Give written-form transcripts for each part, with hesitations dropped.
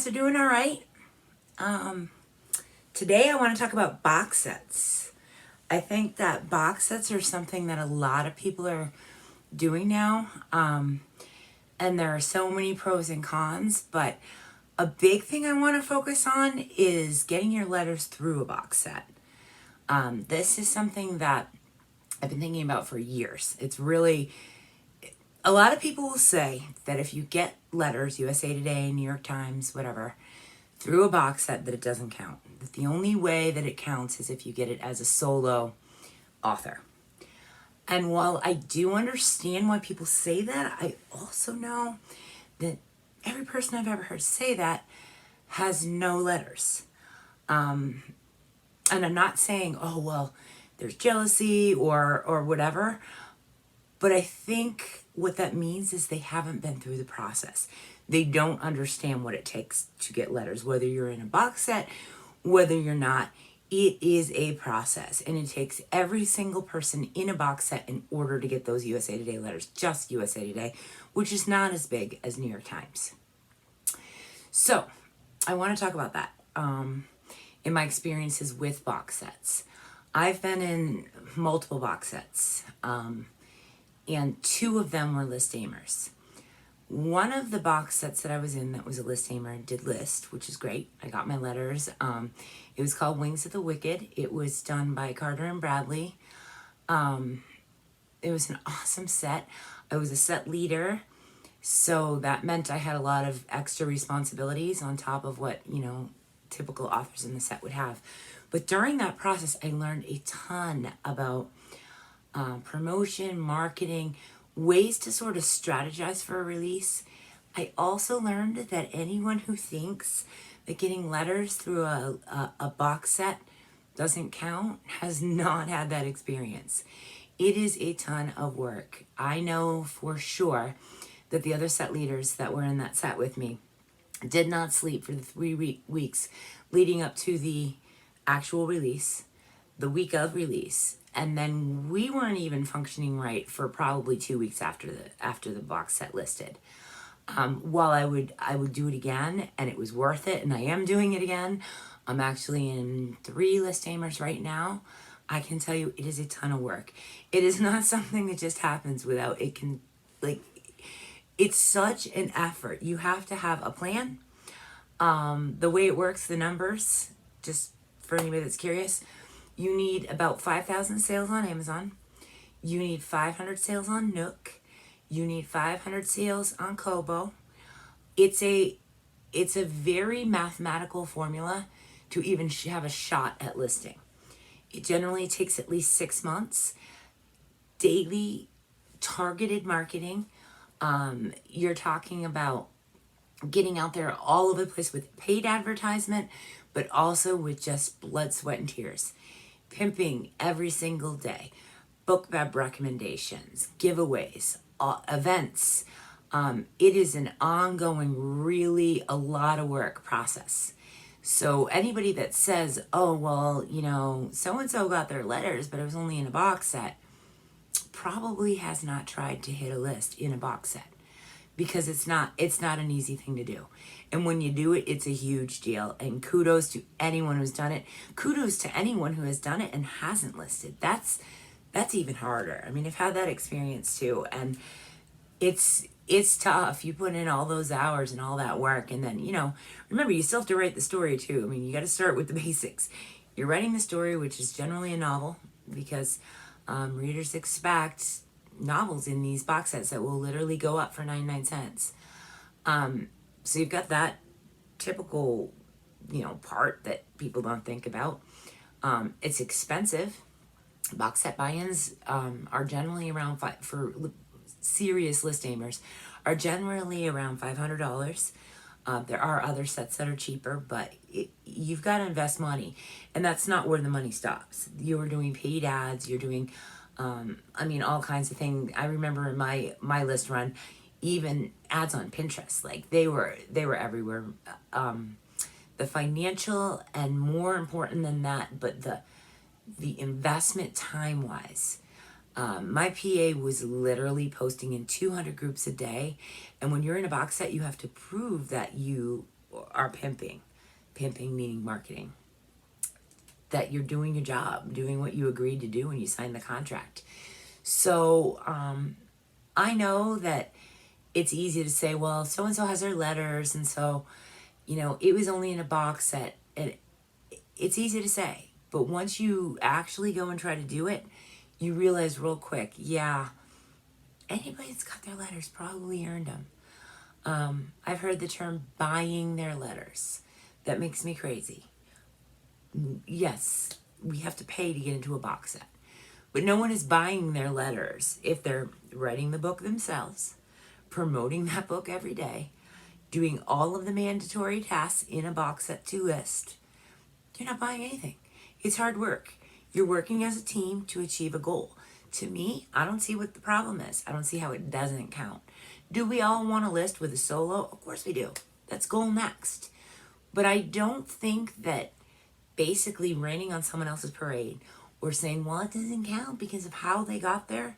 are doing all right. Today I want to talk about box sets. I think that box sets are something that a lot of people are doing now. And there are so many pros and cons, but a big thing I want to focus on is getting your letters through a box set. This is something that I've been thinking about for years. It's really, a lot of people will say that if you get letters, USA Today, New York Times, whatever, through a box set, that it doesn't count. That the only way that it counts is if you get it as a solo author. And while I do understand why people say that, I also know that every person I've ever heard say that has no letters. And I'm not saying, oh, well, there's jealousy or whatever, but I think what that means is they haven't been through the process. They don't understand what it takes to get letters, whether you're in a box set, whether you're not. It is a process, and it takes every single person in a box set in order to get those USA Today letters, just USA Today, which is not as big as New York Times. So I want to talk about that in my experiences with box sets. I've been in multiple box sets, and two of them were list aimers. One of the box sets that I was in that was a list aimer did list, which is great. I got my letters. It was called Wings of the Wicked. It was done by Carter and Bradley. It was an awesome set. I was a set leader, so that meant I had a lot of extra responsibilities on top of what, typical authors in the set would have. But during that process, I learned a ton about promotion, marketing, ways to sort of strategize for a release. I also learned that anyone who thinks that getting letters through a box set doesn't count has not had that experience. It is a ton of work. I know for sure that the other set leaders that were in that set with me did not sleep for the 3 weeks leading up to the actual release, the week of release, and then we weren't even functioning right for probably 2 weeks after the box set listed. While I would do it again, and it was worth it, and I am doing it again. I'm actually in 3 list aimers right now. I can tell you it is a ton of work. It is not something that just happens without it can, it's such an effort. You have to have a plan. The way it works, the numbers, just for anybody that's curious, you need about 5,000 sales on Amazon. You need 500 sales on Nook. You need 500 sales on Kobo. It's a very mathematical formula to even have a shot at listing. It generally takes at least 6 months. Daily targeted marketing. You're talking about getting out there all over the place with paid advertisement, but also with just blood, sweat, and tears. Pimping every single day, book web recommendations, giveaways, events. It is an ongoing, really a lot of work process. So anybody that says, oh, well, so-and-so got their letters, but it was only in a box set, probably has not tried to hit a list in a box set, because it's not an easy thing to do. And when you do it, it's a huge deal. And kudos to anyone who's done it. Kudos to anyone who has done it and hasn't listed. That's even harder. I mean, I've had that experience too. And it's tough. You put in all those hours and all that work. And then, remember, you still have to write the story too. I mean, you got to start with the basics. You're writing the story, which is generally a novel, because readers expect novels in these box sets that will literally go up for 99 cents. So you've got that typical, part that people don't think about. It's expensive. Box set buy-ins are generally around for serious list aimers are generally around $500. There are other sets that are cheaper, but you've got to invest money, and that's not where the money stops. You're doing paid ads. You're doing all kinds of things. I remember in my list run, even ads on Pinterest, they were everywhere. The financial, and more important than that, but the investment time wise. My PA was literally posting in 200 groups a day, and when you're in a box set, you have to prove that you are pimping. Pimping meaning marketing. That you're doing your job, doing what you agreed to do when you signed the contract. So I know that it's easy to say, well, so-and-so has their letters, and so, it was only in a box set. And it's easy to say. But once you actually go and try to do it, you realize real quick, yeah, anybody that's got their letters probably earned them. I've heard the term buying their letters. That makes me crazy. Yes, we have to pay to get into a box set. But no one is buying their letters if they're writing the book themselves, promoting that book every day, doing all of the mandatory tasks in a box set to list. You're not buying anything. It's hard work. You're working as a team to achieve a goal. To me, I don't see what the problem is. I don't see how it doesn't count. Do we all want a list with a solo? Of course we do. That's goal next. But I don't think that basically raining on someone else's parade or saying, well, it doesn't count because of how they got there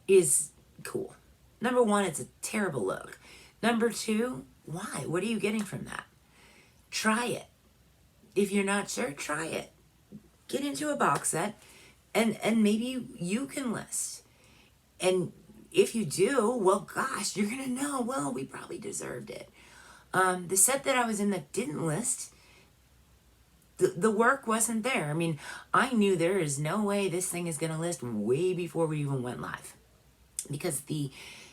is cool. Number one, it's a terrible look. Number two, why? What are you getting from that? Try it. If you're not sure, try it. Get into a box set and maybe you can list. And if you do, well, gosh, you're going to know, well, we probably deserved it. The set that I was in that didn't list, the work wasn't there. I mean, I knew there is no way this thing is going to list way before we even went live. Because the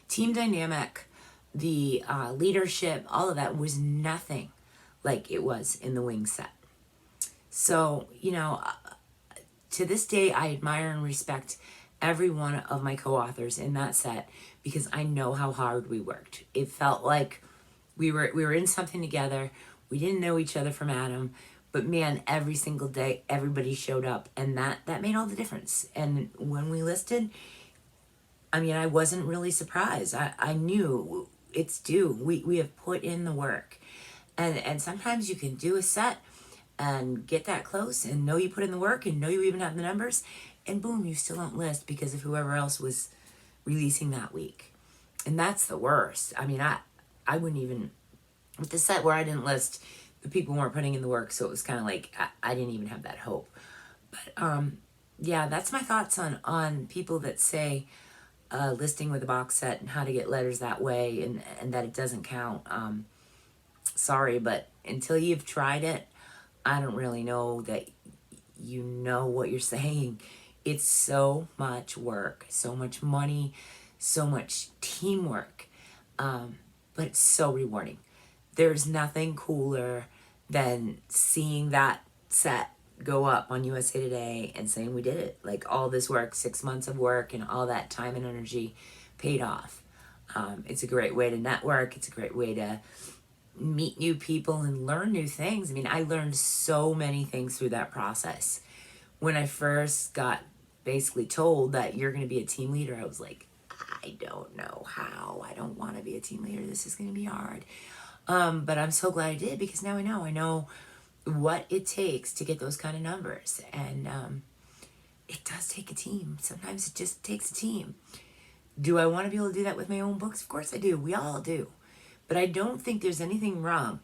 team dynamic, the leadership, all of that was nothing like it was in the wing set. So, to this day, I admire and respect every one of my co-authors in that set because I know how hard we worked. It felt like we were in something together. We didn't know each other from Adam, but man, every single day, everybody showed up, and that made all the difference. And when we listed, I mean, I wasn't really surprised. I knew it's due. We have put in the work. And sometimes you can do a set and get that close and know you put in the work and know you even have the numbers, and boom, you still don't list because of whoever else was releasing that week. And that's the worst. I mean, I wouldn't even, with the set where I didn't list, the people weren't putting in the work, so it was kind of like I didn't even have that hope. But yeah, that's my thoughts on people that say listing with a box set and how to get letters that way and that it doesn't count. Sorry, but until you've tried it, I don't really know that you know what you're saying. It's so much work, so much money, so much teamwork, but it's so rewarding. There's nothing cooler than seeing that set go up on USA Today and saying we did it. Like all this work, 6 months of work and all that time and energy paid off. It's a great way to network. It's a great way to meet new people and learn new things. I mean, I learned so many things through that process. When I first got basically told that you're going to be a team leader, I was like, I don't know how. I don't want to be a team leader. This is going to be hard. But I'm so glad I did because now I know what it takes to get those kind of numbers. And it does take a team. Sometimes it just takes a team. Do I want to be able to do that with my own books? Of course I do. We all do. But I don't think there's anything wrong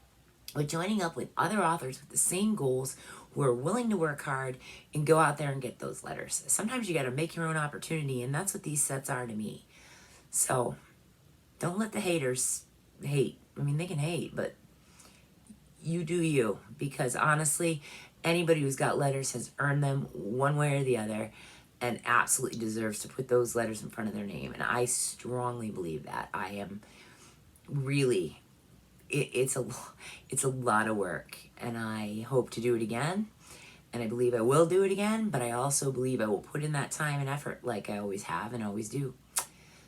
with joining up with other authors with the same goals who are willing to work hard and go out there and get those letters. Sometimes you got to make your own opportunity, and that's what these sets are to me. So don't let the haters hate. I mean, they can hate, but you do you, because honestly, anybody who's got letters has earned them one way or the other and absolutely deserves to put those letters in front of their name. And I strongly believe that. I am really, it's a lot of work, and I hope to do it again, and I believe I will do it again, but I also believe I will put in that time and effort like I always have and always do.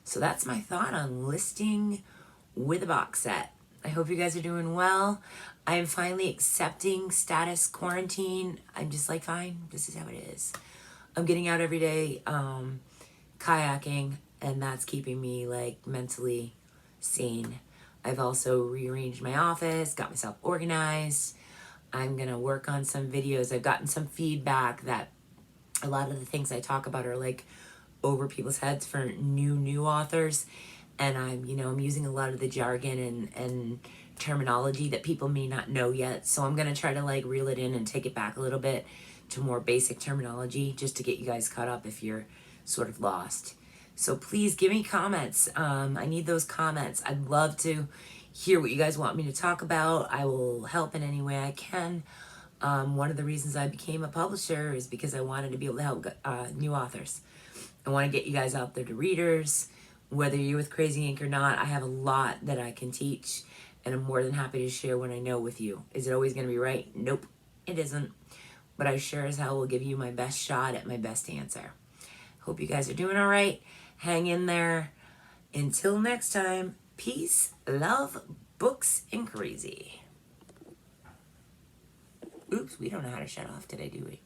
So that's my thought on listing with a box set. I hope you guys are doing well. I am finally accepting status quarantine. I'm just like, fine, this is how it is. I'm getting out every day, kayaking, and that's keeping me like mentally sane. I've also rearranged my office, got myself organized. I'm gonna work on some videos. I've gotten some feedback that a lot of the things I talk about are like over people's heads for new authors. And I'm using a lot of the jargon and terminology that people may not know yet. So I'm going to try to like reel it in and take it back a little bit to more basic terminology just to get you guys caught up if you're sort of lost. So please give me comments. I need those comments. I'd love to hear what you guys want me to talk about. I will help in any way I can. One of the reasons I became a publisher is because I wanted to be able to help new authors. I want to get you guys out there to readers. Whether you're with Crazy Ink or not, I have a lot that I can teach, and I'm more than happy to share what I know with you. Is it always going to be right? Nope, it isn't. But I sure as hell will give you my best shot at my best answer. Hope you guys are doing all right. Hang in there. Until next time, peace, love, books, and crazy. Oops, we don't know how to shut off today, do we?